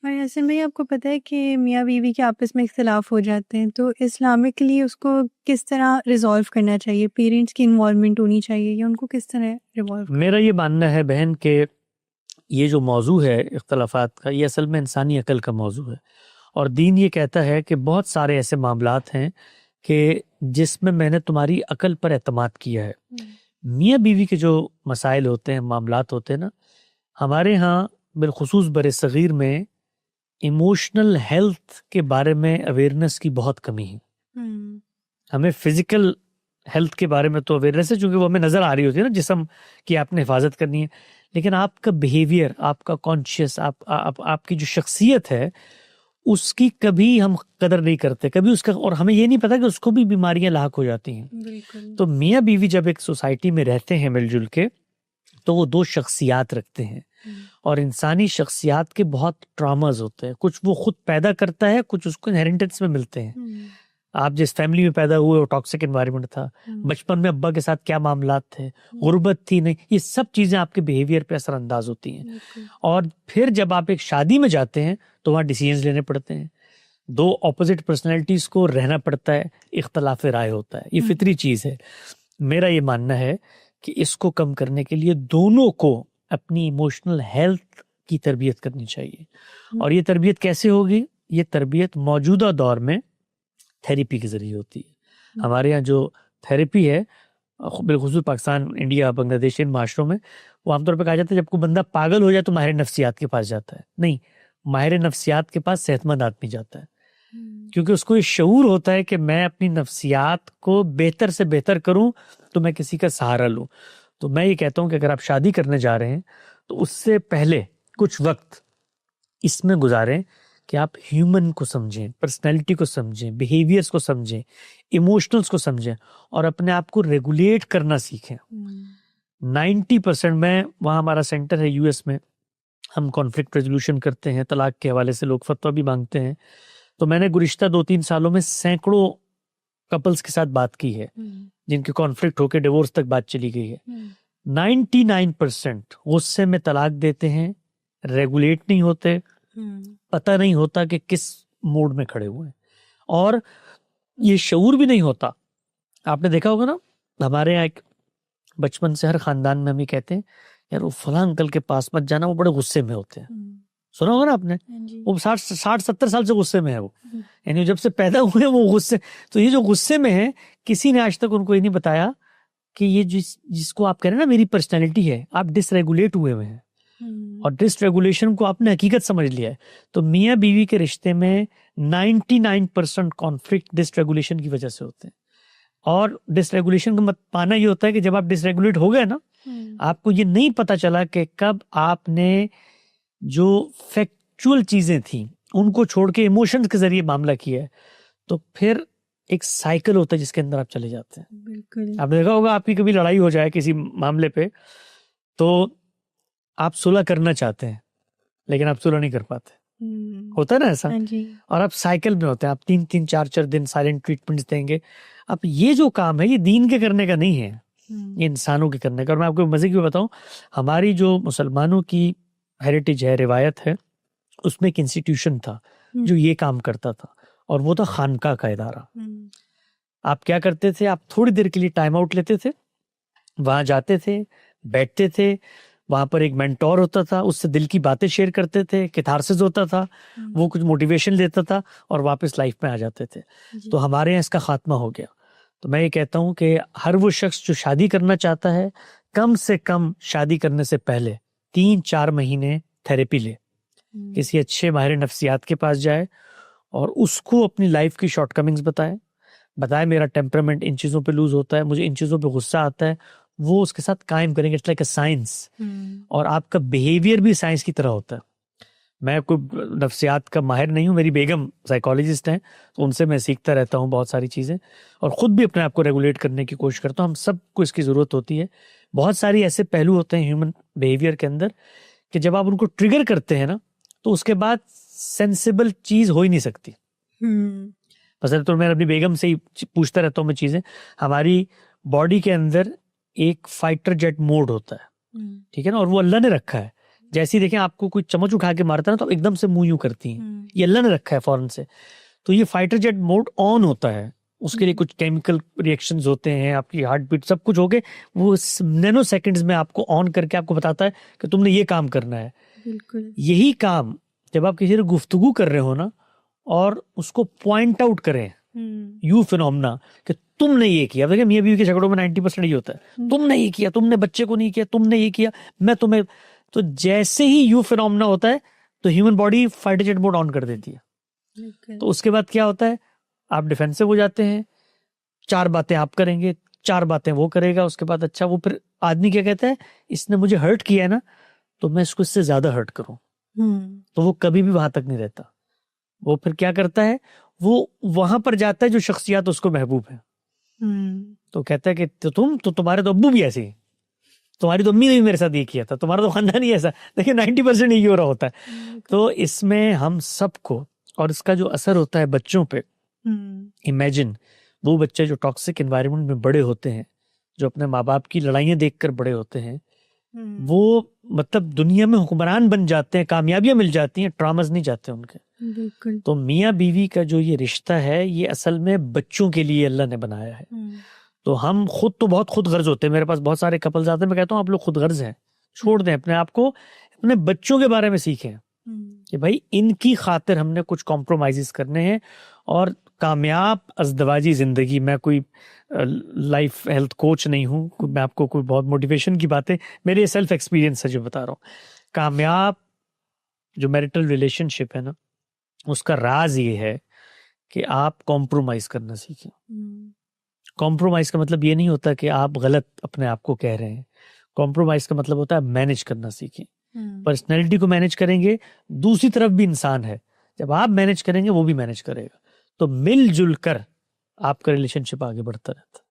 और ऐसे में आपको पता है कि मियाँ बीवी के आपस में इख्तिलाफ हो जाते हैं, तो इस्लामिकली उसको किस तरह रिजॉल्व करना चाहिए? पेरेंट्स की इन्वॉल्वमेंट होनी चाहिए या उनको किस तरह रिवॉल्व? मेरा ये मानना है बहन के ये जो मौजू है इख्तलाफात का, ये असल में इंसानी अकल का मौजू है। और दीन ये कहता है कि बहुत सारे ऐसे मामलात हैं कि जिसमें मैंने तुम्हारी अकल पर एतमाद किया है। मियाँ बीवी के जो मसाइल होते हैं, मामलात होते हैं ना, हमारे यहाँ बिलखुसूस बरसगीर में इमोशनल हेल्थ के बारे में अवेयरनेस की बहुत कमी है। हमें फिजिकल हेल्थ के बारे में तो अवेयरनेस है, क्योंकि वो हमें नज़र आ रही होती है ना, जिस्म की आपने हिफाजत करनी है, लेकिन आपका बिहेवियर, आपका कॉन्शियस, आपकी जो शख्सियत है उसकी कभी हम कदर नहीं करते कभी उसका, और हमें ये नहीं पता कि उसको भी बीमारियां लाक हो जाती हैं। तो मियाँ बीवी जब एक सोसाइटी में रहते हैं मिलजुल के, तो वो दो शख्सियात रखते हैं, और इंसानी शख्सियात के बहुत ट्रॉमास होते हैं। कुछ वो खुद पैदा करता है, कुछ उसको इनहेरिटेंस में मिलते हैं। आप जिस फैमिली में पैदा हुए वो टॉक्सिक एनवायरनमेंट था, बचपन में अब्बा के साथ क्या मामलात थे, गुर्बत थी नहीं, ये सब चीजें आपके बिहेवियर पे असरअंदाज होती हैं। और फिर जब आप एक शादी में जाते हैं तो वहाँ डिसीजंस लेने पड़ते हैं, दो ऑपोजिट पर्सनैलिटीज को रहना पड़ता है, इख्तलाफ राय होता है, ये फितरी चीज है। मेरा ये मानना है कि इसको कम करने के लिए दोनों को अपनी इमोशनल हेल्थ की तरबियत करनी चाहिए। और ये तरबियत कैसे होगी? ये तरबियत मौजूदा दौर में थेरेपी के जरिए होती है। हमारे यहाँ जो थेरेपी है, बिलखुसूस पाकिस्तान, इंडिया, बांग्लादेश, इन माशरों में, वो आमतौर पर कहा जाता है जब कोई बंदा पागल हो जाए तो माहिर नफ्सियात के पास जाता है। नहीं, माहिर नफ्सियात के पास सेहतमंद आदमी जाता है, क्योंकि उसको ये शऊर होता है कि मैं अपनी नफ्सियात को बेहतर से बेहतर करूं तो मैं किसी का सहारा लूं। तो मैं ये कहता हूं कि अगर आप शादी करने जा रहे हैं तो उससे पहले कुछ वक्त इसमें गुजारें कि आप ह्यूमन को समझें, पर्सनैलिटी को समझें, बिहेवियर्स को समझें, इमोशनल्स को समझें, और अपने आप को रेगुलेट करना सीखें। 90% में, वहाँ हमारा सेंटर है यूएस में, हम कॉन्फ्लिक्ट रेजोल्यूशन करते हैं, तलाक के हवाले से लोग फतवा भी मांगते हैं। तो मैंने गुज़िश्ता 2-3 सालों में सैकड़ों कपल्स के साथ बात की है जिनके कॉन्फ्लिक्ट होकर डिवोर्स तक बात चली गई है। 99% गुस्से में तलाक देते हैं, रेगुलेट नहीं होते, पता नहीं होता कि किस मोड में खड़े हुए हैं, और ये शऊर भी नहीं होता। आपने देखा होगा ना, हमारे यहाँ एक बचपन से हर खानदान में हम ये कहते हैं, यार वो फलां अंकल के पास मत जाना, वो बड़े गुस्से में होते हैं। सुना होगा ना आपने, वो 60-70 साल से गुस्से में है वो, यानी जब से पैदा हुए वो गुस्से। तो ये जो गुस्से में है, किसी ने आज तक उनको ये नहीं बताया कि ये जिसको आप कह रहे हैं ना मेरी पर्सनैलिटी है, आप डिसरेगुलेट हुए हुए हैं, और डिसरेगुलेशन को आपने हकीकत समझ लिया है। तो मियाँ बीवी के रिश्ते में 99% कॉन्फ्लिक्ट डिसरेगुलेशन की वजह से होते हैं। और डिसरेगुलेशन का पाना ये होता है कि जब आप डिसरेगुलेट हो गए ना, आपको ये नहीं पता चला कि कब आपने जो फैक्चुअल चीजें थी उनको छोड़ के इमोशंस के जरिए मामला किया है, तो फिर एक साइकिल होता है जिसके अंदर आप चले जाते हैं। बिल्कुल। आपने देखा होगा, आपकी कभी लड़ाई हो जाए किसी मामले पे, तो आप सुलह करना चाहते हैं लेकिन आप सुलह नहीं कर पाते, होता है ना ऐसा। और आप साइकिल में होते हैं, आप 3-3, 4-4 दिन साइलेंट ट्रीटमेंट्स देंगे। अब ये जो काम है ये दीन के करने का नहीं है, ये इंसानों के करने का। और मैं आपको मजे की बताऊं, हमारी जो मुसलमानों की हेरिटेज है, रिवायत है, उसमें एक इंस्टीट्यूशन था जो ये काम करता था, और वो था खानका का इदारा। आप क्या करते थे, आप थोड़ी देर के लिए टाइम आउट लेते थे, वहां जाते थे, बैठते थे, वहां पर एक मेंटोर होता था, उससे दिल की बातें शेयर करते थे, कैथारसिस होता था, वो कुछ मोटिवेशन देता था, और वापस लाइफ में आ जाते थे। तो हमारे यहाँ इसका खात्मा हो गया। तो मैं ये कहता हूँ कि हर वो शख्स जो शादी करना चाहता है, कम से कम शादी करने से पहले 3-4 महीने थेरेपी ले, किसी अच्छे माहिर नफ्सियात के पास जाए, और उसको अपनी लाइफ की शॉर्टकमिंग्स बताए मेरा टेम्परामेंट इन चीज़ों पे लूज होता है, मुझे इन चीज़ों पे गुस्सा आता है, वो उसके साथ कायम करेंगे। इट्स लाइक अ साइंस, और आपका बिहेवियर भी साइंस की तरह होता है। मैं कोई नफ्सियात का माहिर नहीं हूँ, मेरी बेगम साइकोलॉजिस्ट हैं, तो उनसे मैं सीखता रहता हूँ बहुत सारी चीज़ें, और ख़ुद भी अपने आप को रेगुलेट करने की कोशिश करता हूँ। हम सबको इसकी ज़रूरत होती है। बहुत सारी ऐसे पहलू होते हैं ह्यूमन बिहेवियर के अंदर कि जब आप उनको ट्रिगर करते हैं ना, तो उसके बाद सेंसिबल चीज़ हो ही नहीं सकती। मतलब तो मैं अपनी बेगम से ही पूछता रहता हूँ मैं चीज़ें। हमारी बॉडी के अंदर एक फाइटर जेट मोड होता है, ठीक है ना, और वो अल्लाह ने रखा है जैसे ही देखें आपको कोई चम्मच उठा के मारता है ना तो आप एकदम से मुंह यूं करती हैं, ये अल्लाह ने रखा है फौरन से। तो ये फाइटर जेट मोड ऑन होता है, उसके लिए कुछ केमिकल रिएक्शंस होते हैं, आपकी हार्ट बीट सब कुछ हो गए, वो नैनो सेकंड्स में आपको ऑन करके आपको बताता है कि तुमने ये काम करना है। बिल्कुल। यही काम जब आप किसी से गुफ्तगू कर रहे हो ना और उसको पॉइंट आउट करें, यू फिनोमेना, कि तुमने ये किया। देखिए मियां बीवी के झगड़ों में 90% ये होता है, तुमने ये किया, तुमने बच्चे को नहीं किया, तुमने ये किया, मैं तुम्हें। तो जैसे ही यू फिनोमेना होता है तो human body fighter jet mode on कर देती है। तो उसके बाद क्या होता है, आप डिफेंसिव हो जाते हैं, 4 बातें आप करेंगे, 4 बातें वो करेगा, उसके बाद अच्छा वो फिर आदमी क्या कहता है, इसने मुझे हर्ट किया है ना तो मैं इसको इससे ज्यादा हर्ट करूं। तो वो कभी भी वहां तक नहीं रहता। वो फिर क्या करता है, वो वहां पर जाता है जो शख्सियत उसको महबूब है। तो कहता है कि तुम्हारे तो अब्बू भी ऐसे ही, तुम्हारी तो अम्मी ने भी मेरे साथ ये किया था, तुम्हारा तो खानदान ही ऐसा। देखिए 90% ये हो रहा होता है। तो इसमें हम सबको, और इसका जो असर होता है बच्चों पे, इमेजिन वो बच्चे जो टॉक्सिक एनवायरनमेंट में बड़े होते हैं, जो अपने माँ बाप की लड़ाइयाँ देखकर बड़े होते हैं, वो मतलब दुनिया में हुक्मरान बन जाते हैं, कामयाबियां मिल जाती हैं, ट्रॉमास नहीं जाते उनके। बिल्कुल। तो मियाँ बीवी का जो ये रिश्ता है, ये असल में बच्चों के लिए अल्लाह ने बनाया है। तो हम खुद तो बहुत खुद गर्ज होते हैं, मेरे पास बहुत सारे कपल्स आते हैं, मैं कहता हूँ आप लोग खुद गर्ज हैं, छोड़ दें अपने आप को, अपने बच्चों के बारे में सीखें कि भाई इनकी खातिर हमने कुछ कॉम्प्रोमाइजेस करने हैं। और कामयाब अज़दवाजी ज़िंदगी, मैं कोई लाइफ हेल्थ कोच नहीं हूँ, मैं आपको कोई बहुत मोटिवेशन की बातें, मेरे सेल्फ एक्सपीरियंस है जो बता रहा हूँ। कामयाब जो मैरिटल रिलेशनशिप है ना, उसका राज ये है कि आप कॉम्प्रोमाइज करना सीखें। कॉम्प्रोमाइज का मतलब ये नहीं होता कि आप गलत अपने आप को कह रहे हैं। कॉम्प्रोमाइज का मतलब होता है मैनेज करना सीखें। पर्सनैलिटी को मैनेज करेंगे, दूसरी तरफ भी इंसान है, जब आप मैनेज करेंगे वो भी मैनेज करेगा, तो मिलजुल कर आपका रिलेशनशिप आगे बढ़ता रहता है।